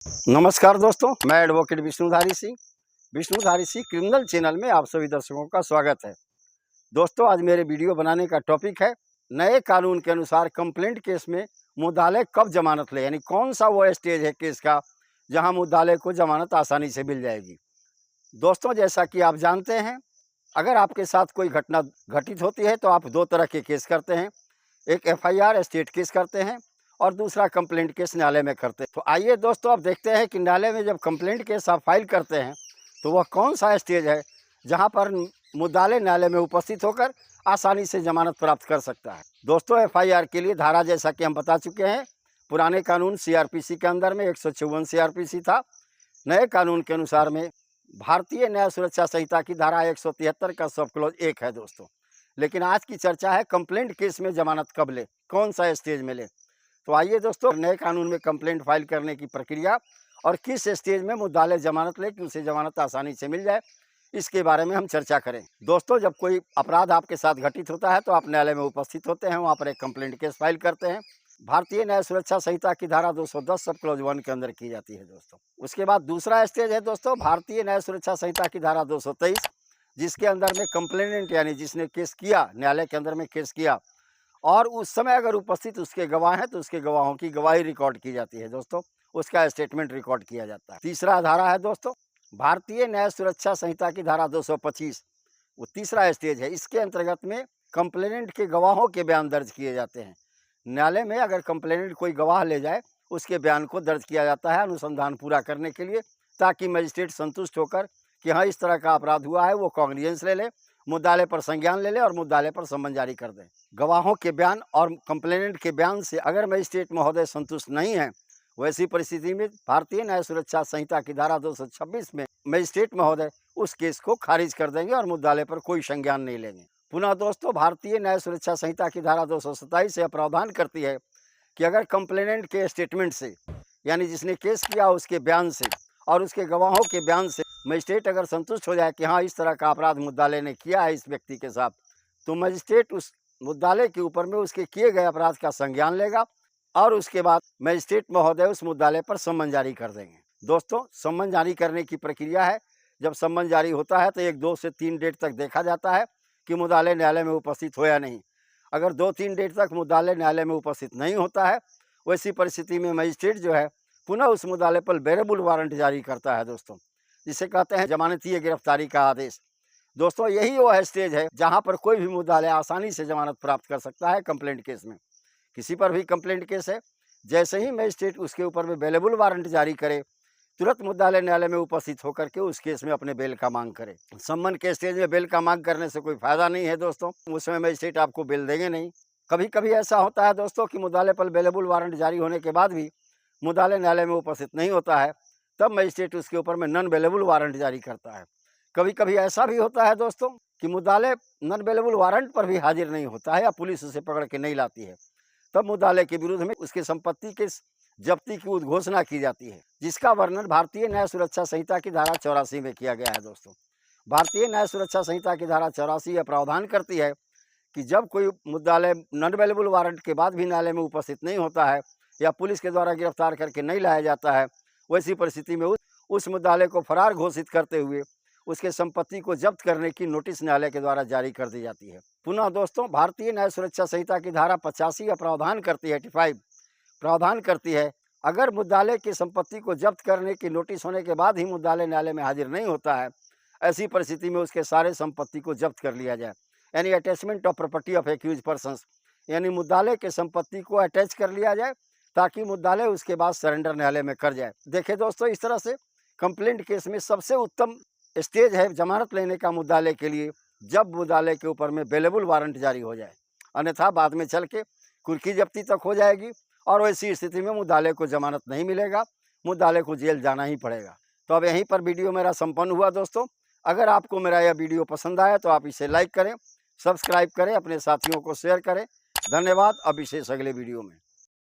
नमस्कार दोस्तों, मैं advocate Vishnudhari Singh criminal channel में आप सभी दर्शकों का स्वागत है। दोस्तों, आज मेरे वीडियो बनाने का टॉपिक है नए कानून के अनुसार कंप्लेंट केस में मुद्दाले कब जमानत ले, यानी कौन सा वो स्टेज है केस का जहां मुद्दाले को जमानत आसानी से मिल जाएगी। दोस्तों, जैसा कि आप जानते हैं, अगर आपके साथ कोई घटना घटित होती है तो आप दो तरह के केस करते हैं। एक FIR स्टेट केस करते हैं और दूसरा कंप्लेंट केस न्यायालय में करते हैं। तो आइए दोस्तों, अब देखते हैं कि न्यायालय में जब कंप्लेंट केस आप फाइल करते हैं तो वह कौन सा स्टेज है जहां पर मुद्दाले न्यायालय में उपस्थित होकर आसानी से जमानत प्राप्त कर सकता है। दोस्तों, FIR के लिए धारा जैसा कि हम बता चुके हैं, पुराने कानून CRPC के अंदर में 154 CRPC था। नए कानून के अनुसार में भारतीय न्याय सुरक्षा संहिता की धारा 173 का सब क्लॉज 1 है दोस्तों। लेकिन आज की चर्चा है कंप्लेंट केस में जमानत कब ले, कौन सा स्टेज में ले। तो आइए दोस्तों, नए कानून में कंप्लेंट फाइल करने की प्रक्रिया और किस स्टेज में मुद्दाले जमानत ले कि उसे जमानत आसानी से मिल जाए, इसके बारे में हम चर्चा करें। दोस्तों, जब कोई अपराध आपके साथ घटित होता है तो आप न्यायालय में उपस्थित होते हैं, वहाँ पर एक कंप्लेंट केस फाइल करते हैं। भारतीय न्याय सुरक्षा संहिता की धारा 210 सब क्लॉज 1 के अंदर की जाती है दोस्तों। उसके बाद दूसरा स्टेज है दोस्तों भारतीय न्याय सुरक्षा संहिता की धारा 223, जिसके अंदर में कंप्लेनेंट यानी जिसने केस किया, न्यायालय के अंदर में केस किया और उस समय अगर उपस्थित उसके गवाह हैं तो उसके गवाहों की गवाही रिकॉर्ड की जाती है दोस्तों, उसका स्टेटमेंट रिकॉर्ड किया जाता है। तीसरा धारा है दोस्तों भारतीय न्याय सुरक्षा संहिता की धारा 225, वो तीसरा स्टेज है। इसके अंतर्गत में कंप्लेनेंट के गवाहों के बयान दर्ज किए जाते हैं। न्यायालय में अगर कंप्लेनेंट कोई गवाह ले जाए, उसके बयान को दर्ज किया जाता है अनुसंधान पूरा करने के लिए, ताकि मजिस्ट्रेट संतुष्ट होकर कि हाँ इस तरह का अपराध हुआ है, वो कॉग्निजेंस ले ले, मुद्दाले पर संज्ञान ले ले और मुद्दाले पर सम्मन जारी कर दे। गवाहों के बयान और कंप्लेनेंट के बयान से अगर मजिस्ट्रेट महोदय संतुष्ट नहीं है, वैसी परिस्थिति में भारतीय न्याय सुरक्षा संहिता की धारा 226 में मजिस्ट्रेट महोदय उस केस को खारिज कर देंगे और मुद्दाले पर कोई संज्ञान नहीं लेंगे। पुनः दोस्तों, भारतीय न्याय सुरक्षा संहिता की धारा 227 से प्रावधान करती है कि अगर कंप्लेनेंट के स्टेटमेंट से, यानी जिसने केस किया उसके बयान से और उसके गवाहों के बयान से मजिस्ट्रेट अगर संतुष्ट हो जाए कि हाँ इस तरह का अपराध मुद्दाले ने किया है इस व्यक्ति के साथ, तो मजिस्ट्रेट उस मुद्दाले के ऊपर में उसके किए गए अपराध का संज्ञान लेगा और उसके बाद मजिस्ट्रेट महोदय उस मुद्दाले पर सम्मन जारी कर देंगे। दोस्तों, सम्मन जारी करने की प्रक्रिया है, जब सम्मन जारी होता है तो 1, 2 से 3 डेट तक देखा जाता है कि मुद्दाले न्यायालय में उपस्थित हो या नहीं। अगर 2-3 डेट तक मुद्दाले न्यायालय में उपस्थित नहीं होता है, वैसी परिस्थिति में मजिस्ट्रेट जो है पुनः उस मुद्दाले पर बेरेबल वारंट जारी करता है दोस्तों, जिसे कहते हैं जमानतीय गिरफ्तारी का आदेश। दोस्तों, यही वो स्टेज है जहां पर कोई भी मुद्दाले आसानी से जमानत प्राप्त कर सकता है। कंप्लेंट केस में किसी पर भी कंप्लेंट केस है, जैसे ही मजिस्ट्रेट उसके ऊपर में बेलेबल वारंट जारी करे, तुरंत मुद्दाले न्यायालय में उपस्थित होकर के उस केस में अपने बेल का मांग करे। सम्मन के स्टेज में बेल का मांग करने से कोई फायदा नहीं है दोस्तों, उस समय मजिस्ट्रेट आपको बेल देंगे नहीं। कभी कभी ऐसा होता है दोस्तों कि मुद्दाले पर बेलेबल वारंट जारी होने के बाद भी मुद्दाले न्यायालय में उपस्थित नहीं होता है, तब मजिस्ट्रेट उसके ऊपर में नॉन बेलेबल वारंट जारी करता है। कभी कभी ऐसा भी होता है दोस्तों कि मुद्दाले नॉन बेलेबल वारंट पर भी हाजिर नहीं होता है या पुलिस उसे पकड़ के नहीं लाती है, तब मुद्दाले के विरुद्ध में उसकी संपत्ति के जब्ती की उद्घोषणा की जाती है, जिसका वर्णन भारतीय न्याय सुरक्षा संहिता की धारा 84 में किया गया है दोस्तों। भारतीय न्याय सुरक्षा संहिता की धारा 84 यह प्रावधान करती है कि जब कोई मुद्दाले नॉन बेलेबल वारंट के बाद भी न्यायालय में उपस्थित नहीं होता है या पुलिस के द्वारा गिरफ्तार करके नहीं लाया जाता है, वैसी परिस्थिति में उस मुद्दाले को फरार घोषित करते हुए उसके संपत्ति को जब्त करने की नोटिस न्यायालय के द्वारा जारी कर दी जाती है। पुनः दोस्तों, भारतीय न्याय सुरक्षा संहिता की धारा 85 या प्रावधान करती है 85 प्रावधान करती है, अगर मुद्दाले की संपत्ति को जब्त करने की नोटिस होने के बाद ही मुद्दाले न्यायालय में हाजिर नहीं होता है, ऐसी परिस्थिति में उसके सारे संपत्ति को जब्त कर लिया जाए, यानी attachment of property of accuse persons, यानी मुद्दाले के संपत्ति को अटैच कर लिया जाए ताकि मुद्दाले उसके बाद सरेंडर न्यायालय में कर जाए। देखिए दोस्तों, इस तरह से कंप्लेंट केस में सबसे उत्तम स्टेज है जमानत लेने का मुद्दाले के लिए जब मुद्दाले के ऊपर में बेलेबल वारंट जारी हो जाए, अन्यथा बाद में चल के कुर्की जब्ती तक हो जाएगी और वैसी स्थिति में मुद्दाले को जमानत नहीं मिलेगा, मुद्दाले को जेल जाना ही पड़ेगा। तो अब यहीं पर वीडियो मेरा संपन्न हुआ दोस्तों। अगर आपको मेरा यह वीडियो पसंद आया तो आप इसे लाइक करें, सब्सक्राइब करें, अपने साथियों को शेयर करें। धन्यवाद। अब विशेष अगले वीडियो में।